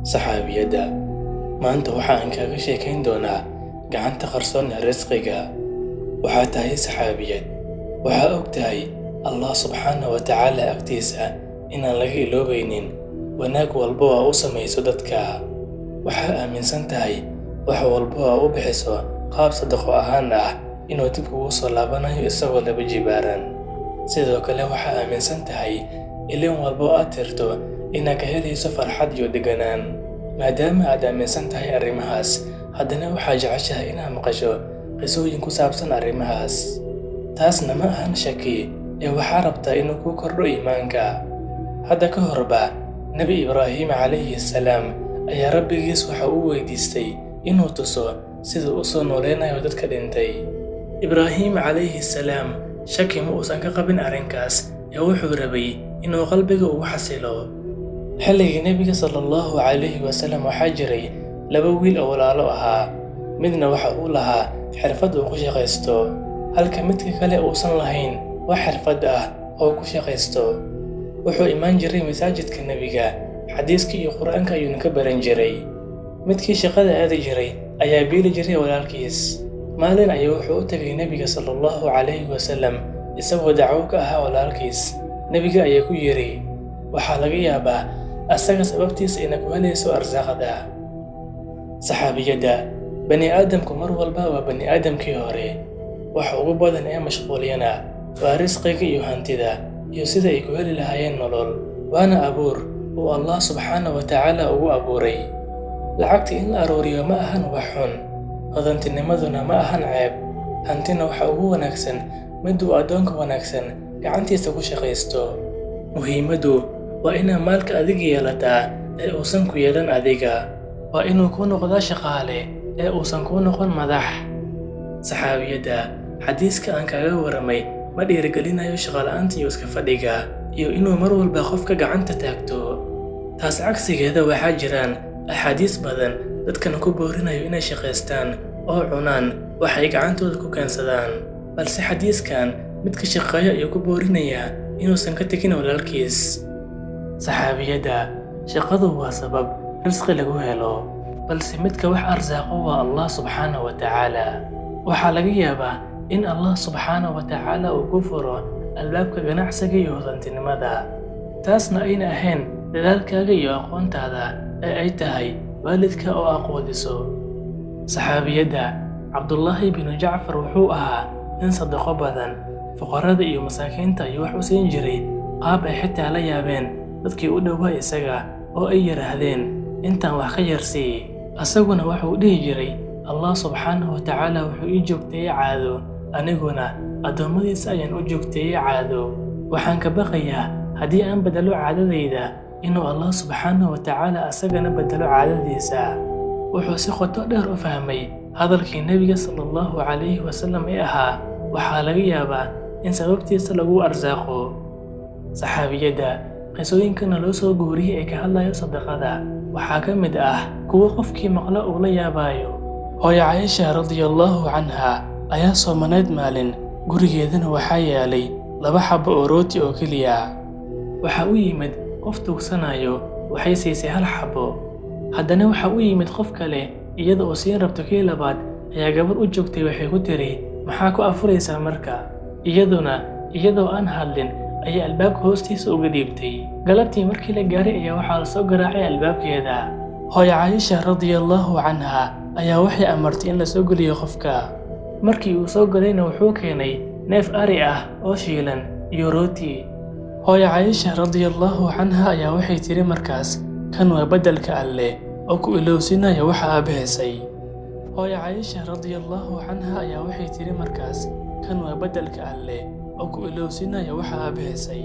saxaabiyadda. Maanta waxaan kaga sheekayn doonaa gacanta qarsoon ee risqiga. Waxaa tahay saxaabiyad. Waxaa og tahay Allah subxaanahu wa tacaala agtiisa inaan laga iloobaynin wanaag walba oo u samayso dadka. Waxaa aaminsan tahay wax walba oo u bixiso qaab sadaqo ahaan ah inuu dib ugu soo laabanayo isagoo laba jibaaran. Sidoo kale waxaa aaminsan tahay ilin walba oo aad tirto inaad ka helayso farxad iyo deganaan. Maadaama aad aaminsan tahay arrimahaas, haddana waxaa jeceshahay inaad maqasho qisooyin ku saabsan arrimahaas. Taasna ma ahan shaki ee waxaa rabtaa inuu ku kordho iimaanka. Hadda ka horba Nabi Ibraahim calayhi salaam ayaa Rabbigiis waxa uu weydiistay inuu tuso sida uu soo nooleynayo dadka dhintay. Ibraahim calayhi salaam shaki ma uusan ka qabin arrinkaas ee wuxuu rabay inuu qalbiga ugu xasilo. Xilligii Nabiga sallallahu calayhi wasallam waxaa jiray laba wiil oo walaalo ahaa. Midna waxa uu lahaa xirfad uu ku shaqaysto, halka midka kale uusan lahayn wax xirfad ah oo ku shaqaysto. Wuxuu imaan jiray masaajidka Nabiga, xadiiska iyo Qur'aanka ayuuna ka baran jiray. Midkii shaqada aadi jiray ayaa biili jiray walaalkiis. Maalin ayuu wuxuu u tagay Nabiga sallallahu calayhi wasallam isagoo dacwo ka ahaa walaalkiis. Nabiga ayaa ku yiri, waxaa laga yaabaa asaga sababtiisa inaad ku helayso arsaaqada. Saxaabiyadda, bani aadamku mar walba waa bani aadamkii hore. Waxa ugu badan ee mashquuliyana waa risqiga iyo hantida iyo sida ay ku heli lahaayeen nolol. Waana abuur uu Allah subxaanahu wa tacaala ugu abuuray. Lacagta in la arooriyo ma ahan wax xun, hodantinimaduna ma ahan ceeb. Hantina waxa ugu wanaagsan mid uu addoonka wanaagsan gacantiisa ku shaqaysto. Muhiimadu waa inaad maalka adiga yeelataa ee uusan ku yeelan adiga. Waa inuu ku noqdaa shaqaale ee uusan ku noqon madax. Saxaabiyadda, xadiiska aan kaga waramay ma dhiirigelinayo shaqo la'aanta iyo iska fadhiga iyo inuu mar walba qofka gacanta taagto. Taas cagsigeeda waxaa jiraan axaadiis badan dadkana ku boorinayo inay shaqaystaan oo cunaan waxay gacantooda ku keensadaan. Balse xadiiskan midka shaqeeya ayuu ku boorinayaa inuusan ka tegin walaalkiis. Saxaabiyadda, shaqadu waa sabab risqi lagu helo, balse midka wax arsaaqo waa Allah subxaanahu wa tacaala. Waxaa laga yaabaa in Allah subxaanahu wa tacaala uu ku furo albaabka ganacsiga iyo hodantinimada. Taasna ayna ahayn dadaalkaaga iyo aqoontaada ee ay tahay waalidka oo aqoodiso. Saxaabiyadda, Cabdullaahi binu Jacfar wuxuu ahaa nin sadaqo badan. Fuqarada iyo masaakiinta ayuu wax u siin jiray qaab ay xitaa la yaabeen dadkii u dhowaa isaga oo ay yiraahdeen intaan wax ka yarsii. Asaguna wuxuu dhihi jiray Allah subxaanahu wa tacaala wuxuu ii joogteeyay caado, aniguna addoommadiisa ayaan u joogteeyay caado. Waxaan ka baqayaa haddii aan bedelo caadadayda inuu Allah subxaanahu wa tacaala asagana bedelo caadadiisa. Wuxuu si qoto dheer u fahmay hadalkii Nabiga sallallahu calayhi wasallam ee ahaa waxaa laga yaabaa in sababtiisa lagu arsaaqo. Saxaabiyadda, qisooyinkana loo soo guuriyay ee ka hadlayo sadaqada waxaa ka mid ah kuwo qofkii maqla uu la yaabayo. Hooyo Caaisha radiyallahu canha ayaa soomanayd maalin, gurigeedana waxaa yaalay 2 xabo oo rooti oo keliya. Waxa u yimid qof tuugsanayo, waxay siisay 1 xabo. Haddana waxa u yimid qof kale iyada oo siin rabto kii labaad ayaa gabar u joogtay waxay ku tiri, maxaa ku afuraysaa marka? Iyadoo aan hadlin ayay albaabka hoostiisa uga dhiibtay. Galabtii markii la gaaray ayaa waxaa la soo garaacay albaabkeeda. Hooyo Caaisha radiyallahu canha ayaa waxay amartay in la soo geliyo qofka. Markii uu soo galayna wuxuu keenay neef ari ah oo shiilan iyo rooti. Hooyo Caaisha radiyallahu canha ayaa waxay tiri markaas, kan waa beddelka Alle oo ku ilowsinaya waxa aad bixisay. Hooyo Caaisha radiyallahu canha ayaa waxay tiri markaas, kan waa beddelka Alle oo ku ilowsinaya waxa aad bixisay.